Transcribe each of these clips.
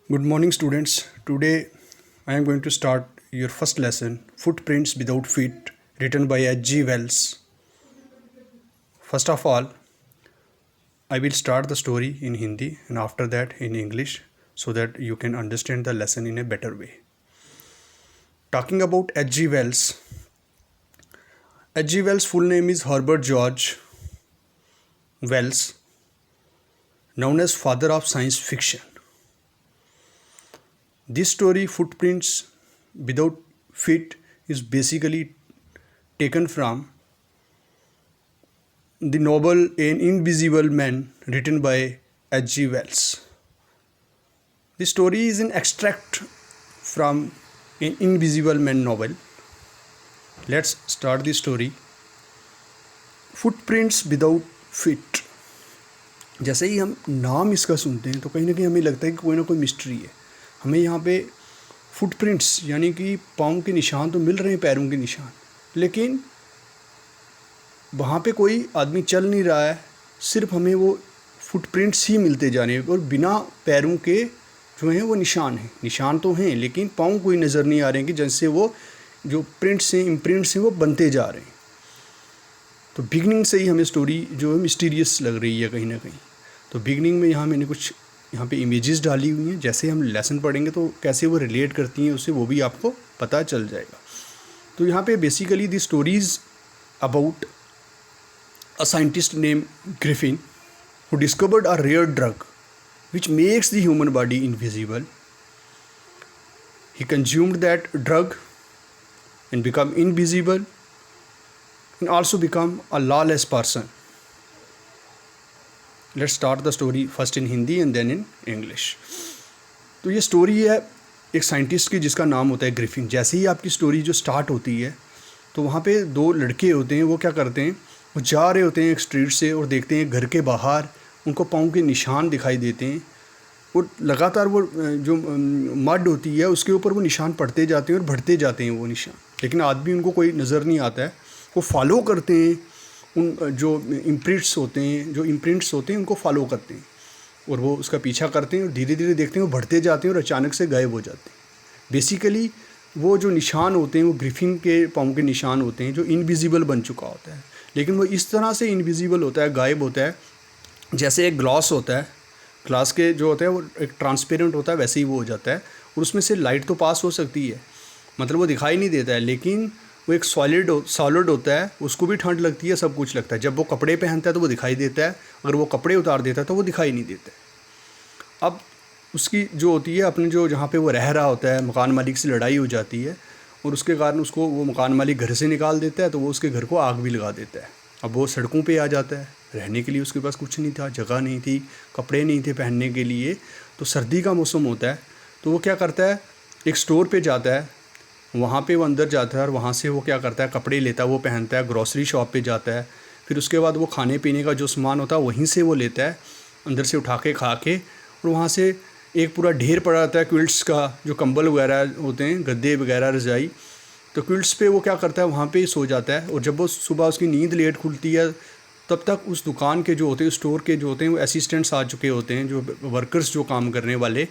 Good morning, students. Today I am going to start your first lesson Footprints Without Feet, written by H.G. Wells. First of all, I will start the story in Hindi and after that in English so that you can understand the lesson in a better way. Talking about H.G. Wells, H.G. Wells' full name is Herbert George Wells, known as father of science fiction. This story, Footprints Without Feet, is basically taken from the novel An Invisible Man, written by H.G. Wells. The story is an extract from An Invisible Man novel. Let's start the story. Footprints Without Feet. जैसे ही हम नाम इसका सुनते हैं तो कहीं ना कहीं हमें लगता है कि कोई ना कोई मिस्ट्री है. हमें यहाँ पे फुटप्रिंट्स यानी कि पाँव के निशान तो मिल रहे हैं, पैरों के निशान, लेकिन वहाँ पे कोई आदमी चल नहीं रहा है. सिर्फ हमें वो फुटप्रिंट्स ही मिलते जा रहे हैं और बिना पैरों के जो हैं वो निशान हैं. निशान तो हैं लेकिन पाँव कोई नज़र नहीं आ रहे हैं कि जैसे वो जो प्रिंट्स हैं, इम्प्रिंट्स हैं, वो बनते जा रहे हैं. तो बिगनिंग से ही हमें स्टोरी जो है मिस्टीरियस लग रही है कहीं ना कहीं. तो बिगनिंग में यहाँ मैंने कुछ यहाँ पे इमेजेस डाली हुई हैं. जैसे हम लेसन पढ़ेंगे तो कैसे वो रिलेट करती हैं उससे वो भी आपको पता चल जाएगा. तो यहाँ पे basically the stories about a scientist name Griffin who discovered a rare drug which makes the human body invisible. He consumed that drug and become invisible and also become a lawless person. Let's start the story first in Hindi and then in English. तो ये story है एक scientist की जिसका नाम होता है Griffin. जैसे ही आपकी स्टोरी जो स्टार्ट होती है तो वहाँ पे दो लड़के होते हैं. वो क्या करते हैं, वो जा रहे होते हैं एक स्ट्रीट से और देखते हैं घर के बाहर उनको पाँव के निशान दिखाई देते हैं. और लगातार वो जो मड होती है उसके ऊपर वो निशान पड़ते जाते हैं और बढ़ते जाते हैं वो निशान, लेकिन आदमी उनको कोई नज़र नहीं आता है. वो फॉलो करते हैं उन जो इम्प्रिंट्स होते हैं उनको फॉलो करते हैं और वो उसका पीछा करते हैं और धीरे धीरे देखते हैं वो बढ़ते जाते हैं और अचानक से गायब हो जाते हैं. बेसिकली वो जो निशान होते हैं वो ग्रिफिन के पाँव के निशान होते हैं जो इनविजिबल बन चुका होता है. लेकिन वो इस तरह से इनविजिबल होता है, गायब होता है, जैसे एक ग्लास होता है. ग्लास के जो होता है वो एक ट्रांसपेरेंट होता है, वैसे ही वो हो जाता है और उसमें से लाइट तो पास हो सकती है, मतलब वो दिखाई नहीं देता है, लेकिन वो एक सॉलिड होता है, उसको भी ठंड लगती है, सब कुछ लगता है. जब वो कपड़े पहनता है तो वो दिखाई देता है, अगर वो कपड़े उतार देता है तो वो दिखाई नहीं देता है. अब उसकी जो होती है अपने जो जहाँ पे वो रह रहा होता है, मकान मालिक से लड़ाई हो जाती है और उसके कारण उसको वो मकान मालिक घर से निकाल देता है, तो वो उसके घर को आग भी लगा देता है. अब वो सड़कों पे आ जाता है. रहने के लिए उसके पास कुछ नहीं था, जगह नहीं थी, कपड़े नहीं थे पहनने के लिए. तो सर्दी का मौसम होता है तो वो क्या करता है, एक स्टोर पे जाता है, वहाँ पे वो अंदर जाता है और वहाँ से वो क्या करता है, कपड़े लेता है, वो पहनता है. ग्रॉसरी शॉप पे जाता है, फिर उसके बाद वो खाने पीने का जो सामान होता है वहीं से वो लेता है, अंदर से उठा के खा के, और वहाँ से एक पूरा ढेर पड़ा रहता है क्विल्ट्स का, जो कंबल वगैरह होते हैं, गद्दे वगैरह, रज़ाई. तो क्विल्ट्स पे वो क्या करता है, वहाँ पे ही सो जाता है. और जब वो सुबह उसकी नींद लेट खुलती है तब तक उस दुकान के जो होते हैं, स्टोर के जो होते हैं, वो असिस्टेंट्स आ चुके होते हैं, जो वर्कर्स जो काम करने वाले,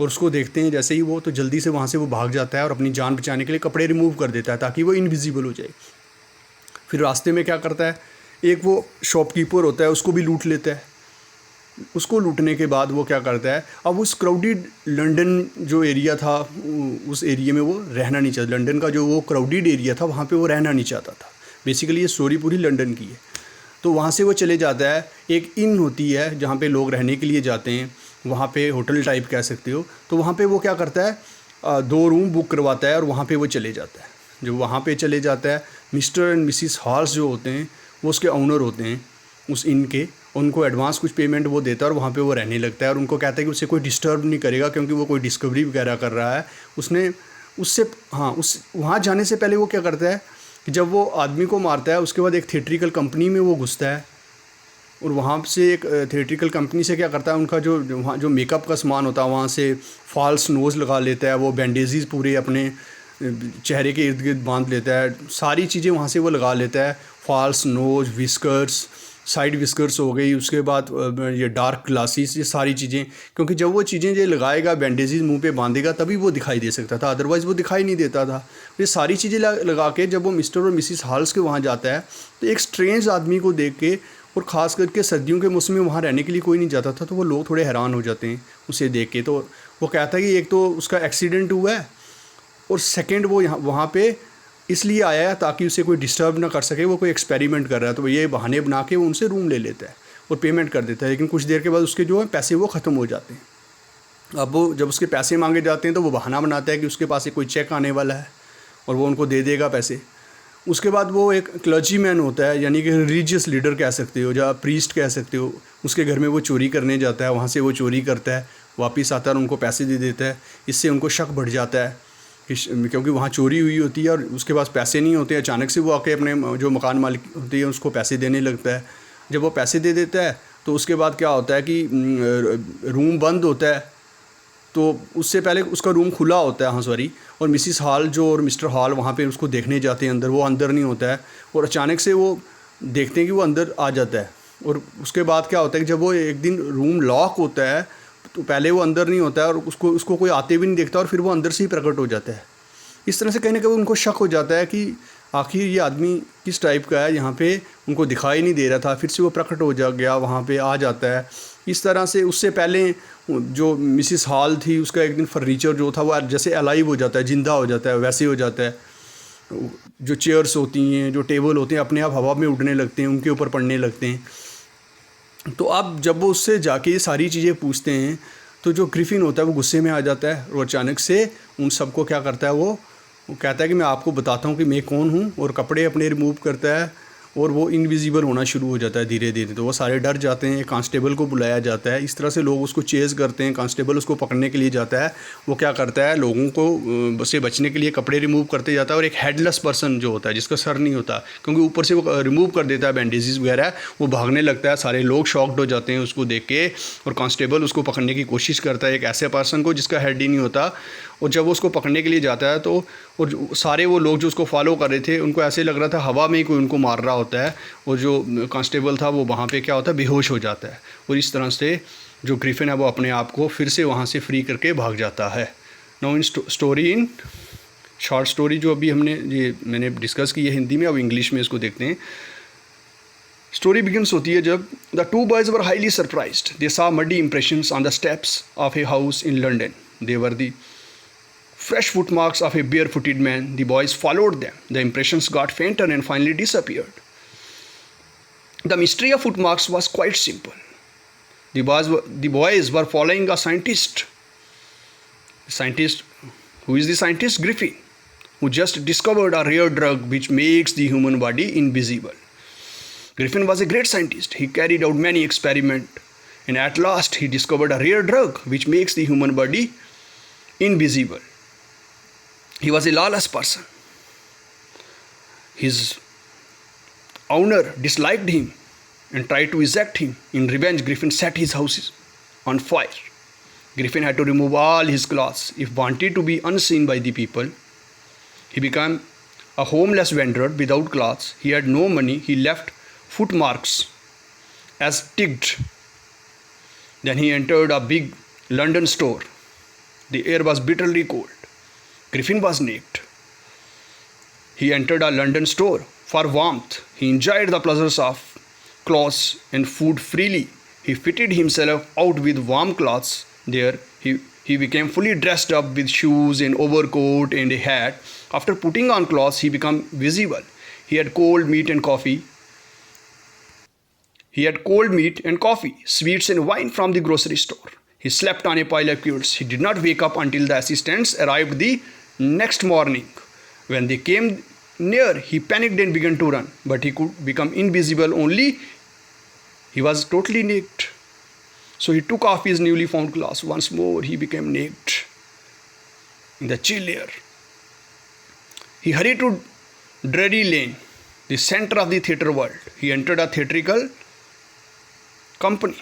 और उसको देखते हैं जैसे ही वो, तो जल्दी से वहाँ से वो भाग जाता है और अपनी जान बचाने के लिए कपड़े रिमूव कर देता है ताकि वो इनविजिबल हो जाए. फिर रास्ते में क्या करता है, एक वो शॉपकीपर होता है उसको भी लूट लेता है. उसको लूटने के बाद वो क्या करता है, अब उस क्राउडेड लंदन जो एरिया था उस एरिया में वो रहना नहीं चाहता. लंदन का जो वो क्राउडेड एरिया था वहाँ पे वो रहना नहीं चाहता था. बेसिकली ये स्टोरी पूरी लंदन की है. तो वहाँ से वो चले जाता है, एक इन होती है जहाँ पे लोग रहने के लिए जाते हैं, वहाँ पे होटल टाइप कह सकते हो. तो वहाँ पे वो क्या करता है, 2 रूम बुक करवाता है और वहाँ पे वो चले जाता है. जो वहाँ पे चले जाता है, मिस्टर एंड मिसिस हॉल्स जो होते हैं वो उसके ओनर होते हैं उस इन के. उनको एडवांस कुछ पेमेंट वो देता है और वहाँ पे वो रहने लगता है और उनको कहता है कि उसे कोई डिस्टर्ब नहीं करेगा क्योंकि वो कोई डिस्कवरी वगैरह कर रहा है. उसने उससे उस वहाँ जाने से पहले वो क्या करता है कि जब वो आदमी को मारता है उसके बाद एक थिएट्रिकल कंपनी में वो घुसता है और वहाँ से एक थिएट्रिकल कंपनी से क्या करता है, उनका जो वहाँ जो मेकअप का सामान होता है वहाँ से फॉल्स नोज़ लगा लेता है. वो बैंडेजेस पूरे अपने चेहरे के इर्द गिर्द बांध लेता है, सारी चीज़ें वहाँ से वो लगा लेता है, false nose, whiskers, side whiskers हो गई, उसके बाद ये डार्क ग्लासेस, ये सारी चीज़ें, क्योंकि जब वो चीज़ें ये लगाएगा, बैंडेजेस मुंह पे बांधेगा, तभी वो दिखाई दे सकता था, अदरवाइज़ वो दिखाई नहीं देता था। ये सारी चीज़ें लगा के जब वो मिस्टर और मिसिस हॉल्स के वहाँ जाता है तो एक स्ट्रेंज आदमी को देख के, और ख़ास करके सर्दियों के मौसम में वहाँ रहने के लिए कोई नहीं जाता था, तो वो लोग थोड़े हैरान हो जाते हैं उसे देख के। तो वो कहता है कि एक तो उसका एक्सीडेंट हुआ है, और सेकंड वो यहाँ वहाँ पे इसलिए आया है ताकि उसे कोई डिस्टर्ब ना कर सके, वो कोई एक्सपेरिमेंट कर रहा है, तो ये बहाने बना के वो उनसे रूम ले लेता है और पेमेंट कर देता है। लेकिन कुछ देर के बाद उसके जो है पैसे वो ख़त्म हो जाते हैं। अब वो जब उसके पैसे मांगे जाते हैं तो वो बहाना बनाता है कि उसके पास एक कोई चेक आने वाला है और वो उनको दे देगा पैसे। उसके बाद वो एक क्लर्जी मैन होता है, यानी कि रिलीजियस लीडर कह सकते हो या प्रीस्ट कह सकते हो, उसके घर में वो चोरी करने जाता है, वहाँ से वो चोरी करता है, वापस आता है और उनको पैसे दे देता है। इससे उनको शक बढ़ जाता है क्योंकि वहाँ चोरी हुई होती है और उसके पास पैसे नहीं होते। अचानक से वो आके अपने जो मकान मालिक होती है उसको पैसे देने लगता है। जब वो पैसे दे देता है तो उसके बाद क्या होता है कि रूम बंद होता है, तो उससे पहले उसका रूम खुला होता है, हाँ सॉरी, और मिसिस हॉल जो और मिस्टर हॉल वहाँ पे उसको देखने जाते हैं अंदर, वो अंदर नहीं होता है, और अचानक से वो देखते हैं कि वो अंदर आ जाता है। और उसके बाद क्या होता है कि जब वो एक दिन रूम लॉक होता है तो पहले वो अंदर नहीं होता है और उसको कोई आते भी नहीं देखता, और फिर वो अंदर से ही प्रकट हो जाता है। इस तरह से कहीं ना कहीं उनको शक हो जाता है कि आखिर ये आदमी किस टाइप का है, यहाँ पे उनको दिखाई नहीं दे रहा था, फिर से वो प्रकट हो गया, वहाँ पे आ जाता है। इस तरह से उससे पहले जो मिसिस हॉल थी उसका एक दिन फर्नीचर जो था वो जैसे अलाइव हो जाता है, ज़िंदा हो जाता है, वैसे हो जाता है। जो चेयर्स होती हैं, जो टेबल होते हैं, अपने आप हवा में उड़ने लगते हैं, उनके ऊपर पड़ने लगते हैं। तो अब जब वो उससे जाके ये सारी चीज़ें पूछते हैं तो जो ग्रिफिन होता है वो गुस्से में आ जाता है और अचानक से उन सबको क्या करता है, वो कहता है कि मैं आपको बताता हूँ कि मैं कौन हूँ, और कपड़े अपने रिमूव करता है और वो इनविजिबल होना शुरू हो जाता है धीरे धीरे। तो वो सारे डर जाते हैं, कांस्टेबल को बुलाया जाता है, इस तरह से लोग उसको चेज़ करते हैं, कांस्टेबल उसको पकड़ने के लिए जाता है। वो क्या करता है, लोगों को से बचने के लिए कपड़े रिमूव करते जाता है, और एक हेडलेस पर्सन जो होता है जिसका सर नहीं होता, क्योंकि ऊपर से वो रिमूव कर देता है बैंडेजेस वगैरह, वो भागने लगता है। सारे लोग शॉक्ड हो जाते हैं उसको देख के, और कांस्टेबल उसको पकड़ने की कोशिश करता है, एक ऐसे पर्सन को जिसका हेड ही नहीं होता। और जब वो उसको पकड़ने के लिए जाता है तो और सारे वो लोग जो उसको फॉलो कर रहे थे उनको ऐसे लग रहा था हवा में ही कोई उनको मार रहा होता है, और जो कांस्टेबल था वो वहाँ पे क्या होता है, बेहोश हो जाता है। और इस तरह से जो ग्रिफिन है वो अपने आप को फिर से वहाँ से फ्री करके भाग जाता है। Now in story, in short story जो अभी मैंने डिस्कस की है हिंदी में, अब इंग्लिश में इसको देखते हैं। स्टोरी बिगिंस होती है जब the two boys were highly surprised, they saw muddy impressions on the steps of a house in London. They were the fresh footmarks of a barefooted man. The boys followed them. The impressions got fainter and finally disappeared. The mystery of footmarks was quite simple. The boys were following a scientist. Scientist, who is the scientist? Griffin, who just discovered a rare drug which makes the human body invisible. Griffin was a great scientist. He carried out many experiments, and at last he discovered a rare drug which makes the human body invisible. He was a lawless person. His owner disliked him and tried to eject him. In revenge, Griffin set his house on fire. Griffin had to remove all his clothes if wanted to be unseen by the people. He became a homeless wanderer without clothes. He had no money. He left footmarks as ticked. Then he entered a big London store. The air was bitterly cold. Griffin was naked. He entered a London store for warmth. He enjoyed the pleasures of clothes and food freely. He fitted himself out with warm clothes. There he became fully dressed up with shoes and overcoat and a hat. After putting on clothes, he became visible. He had cold meat and coffee. Sweets and wine from the grocery store. He slept on a pile of quilts. He did not wake up until the assistants arrived the next morning. When they came near, he panicked and began to run, but he could become invisible only. He was totally naked. So he took off his newly found clothes. Once more, he became naked in the chill air. He hurried to Drury Lane, the center of the theatre world. He entered a theatrical company.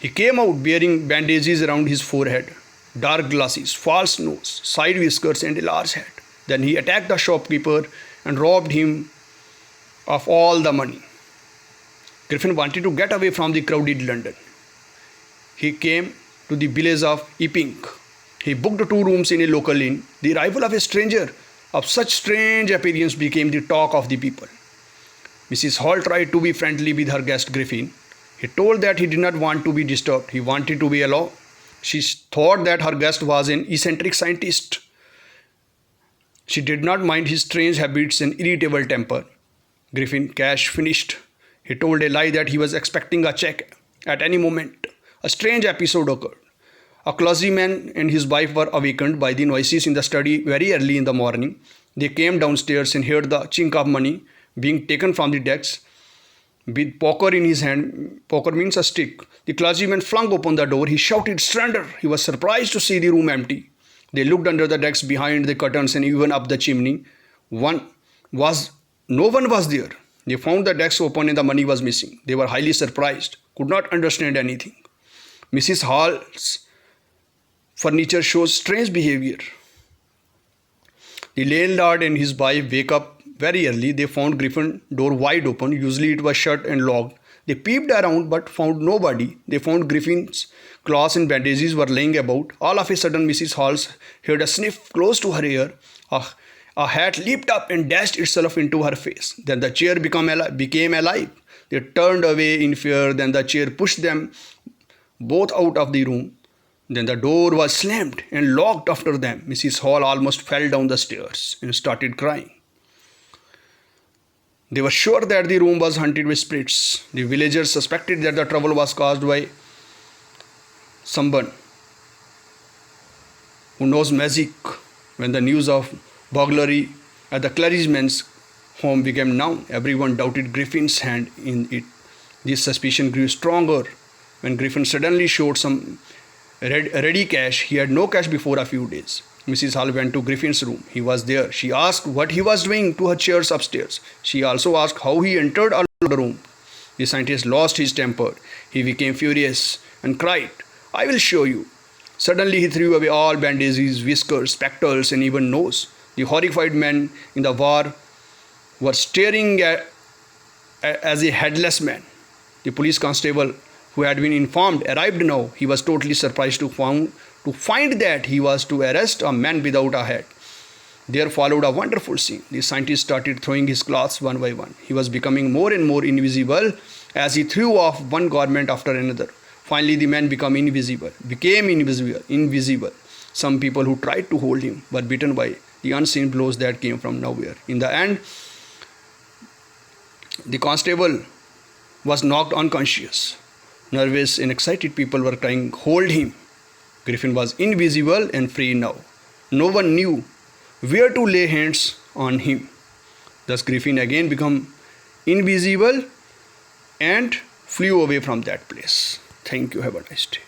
He came out bearing bandages around his forehead, dark glasses, false nose, side whiskers, and a large hat. Then he attacked the shopkeeper and robbed him of all the money. Griffin wanted to get away from the crowded London. He came to the village of Epping. He booked 2 rooms in a local inn. The arrival of a stranger of such strange appearance became the talk of the people. Mrs. Hall tried to be friendly with her guest Griffin. He told that he did not want to be disturbed. He wanted to be alone. She thought that her guest was an eccentric scientist. She did not mind his strange habits and irritable temper. Griffin cash finished. He told a lie that he was expecting a check at any moment. A strange episode occurred. A clergyman and his wife were awakened by the noises in the study very early in the morning. They came downstairs and heard the chink of money being taken from the desks. With poker in his hand, poker means a stick, the clergyman flung open the door. He shouted, "Surrender!" He was surprised to see the room empty. They looked under the desks, behind the curtains, and even up the chimney. No one was there. They found the desks open and the money was missing. They were highly surprised, could not understand anything. Mrs. Hall's furniture shows strange behavior. The landlord and his wife wake up very early. They found Griffin's door wide open. Usually it was shut and locked. They peeped around but found nobody. They found Griffin's cloths and bandages were laying about. All of a sudden, Mrs. Hall heard a sniff close to her ear. A hat leaped up and dashed itself into her face. Then the chair became alive. They turned away in fear. Then the chair pushed them both out of the room. Then the door was slammed and locked after them. Mrs. Hall almost fell down the stairs and started crying. They were sure that the room was haunted with spirits. The villagers suspected that the trouble was caused by someone who knows magic. When the news of burglary at the clergyman's home became known, everyone doubted Griffin's hand in it. This suspicion grew stronger when Griffin suddenly showed some ready cash. He had no cash before a few days. Mrs. Hall went to Griffin's room. He was there. She asked what he was doing to her chairs upstairs. She also asked how he entered the room. The scientist lost his temper. He became furious and cried, "I will show you." Suddenly he threw away all bandages, whiskers, spectacles, and even nose. The horrified men in the war were staring as a headless man. The police constable who had been informed arrived now. He was totally surprised to find that he was to arrest a man without a head. There followed a wonderful scene. The scientist started throwing his clothes one by one. He was becoming more and more invisible as he threw off one garment after another. Finally, the man became invisible. Some people who tried to hold him were beaten by the unseen blows that came from nowhere. In the end, the constable was knocked unconscious. Nervous and excited people were crying, "Hold him!" Griffin was invisible and free now. No one knew where to lay hands on him. Thus Griffin again became invisible and flew away from that place. Thank you. Have a nice day.